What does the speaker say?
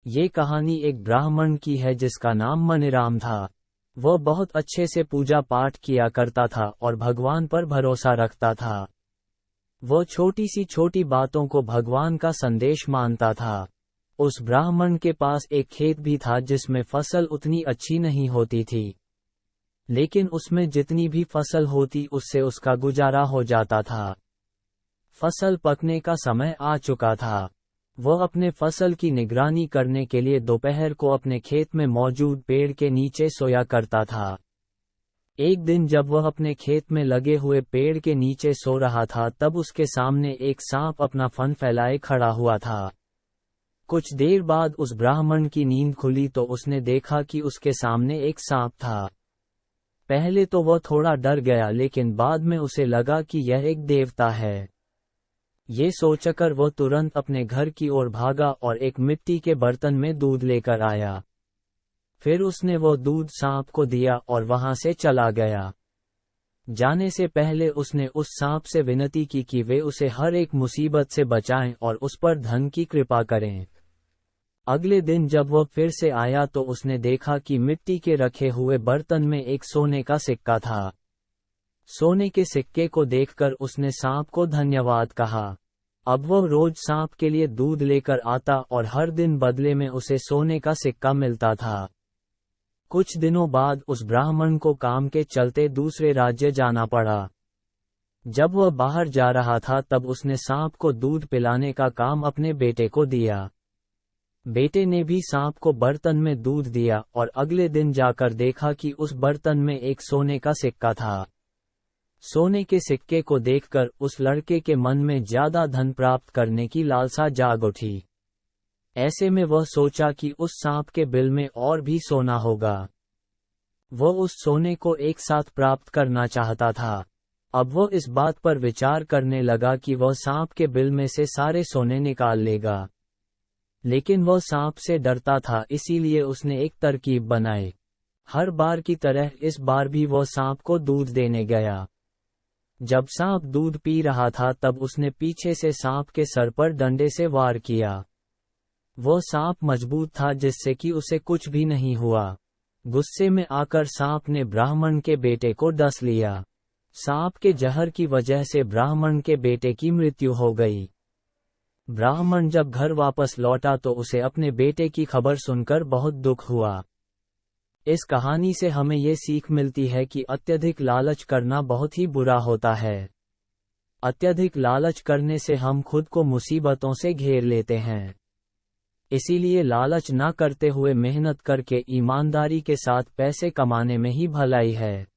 ये कहानी एक ब्राह्मण की है जिसका नाम मनीराम था। वह बहुत अच्छे से पूजा पाठ किया करता था और भगवान पर भरोसा रखता था। वह छोटी सी छोटी बातों को भगवान का संदेश मानता था। उस ब्राह्मण के पास एक खेत भी था जिसमें फसल उतनी अच्छी नहीं होती थी, लेकिन उसमें जितनी भी फसल होती उससे उसका गुजारा हो जाता था। फसल पकने का समय आ चुका था। वह अपने फसल की निगरानी करने के लिए दोपहर को अपने खेत में मौजूद पेड़ के नीचे सोया करता था। एक दिन जब वह अपने खेत में लगे हुए पेड़ के नीचे सो रहा था तब उसके सामने एक सांप अपना फन फैलाए खड़ा हुआ था। कुछ देर बाद उस ब्राह्मण की नींद खुली तो उसने देखा कि उसके सामने एक सांप था। पहले तो वह थोड़ा डर गया, लेकिन बाद में उसे लगा कि यह एक देवता है। ये सोचकर वह तुरंत अपने घर की ओर भागा और एक मिट्टी के बर्तन में दूध लेकर आया। फिर उसने वो दूध सांप को दिया और वहां से चला गया। जाने से पहले उसने उस सांप से विनती की कि वे उसे हर एक मुसीबत से बचाएं और उस पर धन की कृपा करें। अगले दिन जब वह फिर से आया तो उसने देखा कि मिट्टी के रखे हुए बर्तन में एक सोने का सिक्का था। सोने के सिक्के को देखकर उसने सांप को धन्यवाद कहा। अब वह रोज सांप के लिए दूध लेकर आता और हर दिन बदले में उसे सोने का सिक्का मिलता था। कुछ दिनों बाद उस ब्राह्मण को काम के चलते दूसरे राज्य जाना पड़ा। जब वह बाहर जा रहा था तब उसने सांप को दूध पिलाने का काम अपने बेटे को दिया। बेटे ने भी सांप को बर्तन में दूध दिया और अगले दिन जाकर देखा कि उस बर्तन में एक सोने का सिक्का था। सोने के सिक्के को देखकर उस लड़के के मन में ज्यादा धन प्राप्त करने की लालसा जाग उठी। ऐसे में वह सोचा कि उस सांप के बिल में और भी सोना होगा। वह उस सोने को एक साथ प्राप्त करना चाहता था। अब वह इस बात पर विचार करने लगा कि वह सांप के बिल में से सारे सोने निकाल लेगा, लेकिन वह सांप से डरता था, इसीलिए उसने एक तरकीब बनाई। हर बार की तरह इस बार भी वह सांप को दूध देने गया। जब सांप दूध पी रहा था तब उसने पीछे से सांप के सर पर डंडे से वार किया। वह सांप मजबूत था जिससे कि उसे कुछ भी नहीं हुआ। गुस्से में आकर सांप ने ब्राह्मण के बेटे को डस लिया। सांप के जहर की वजह से ब्राह्मण के बेटे की मृत्यु हो गई। ब्राह्मण जब घर वापस लौटा तो उसे अपने बेटे की खबर सुनकर बहुत दुख हुआ। इस कहानी से हमें ये सीख मिलती है कि अत्यधिक लालच करना बहुत ही बुरा होता है। अत्यधिक लालच करने से हम खुद को मुसीबतों से घेर लेते हैं। इसीलिए लालच ना करते हुए मेहनत करके ईमानदारी के साथ पैसे कमाने में ही भलाई है।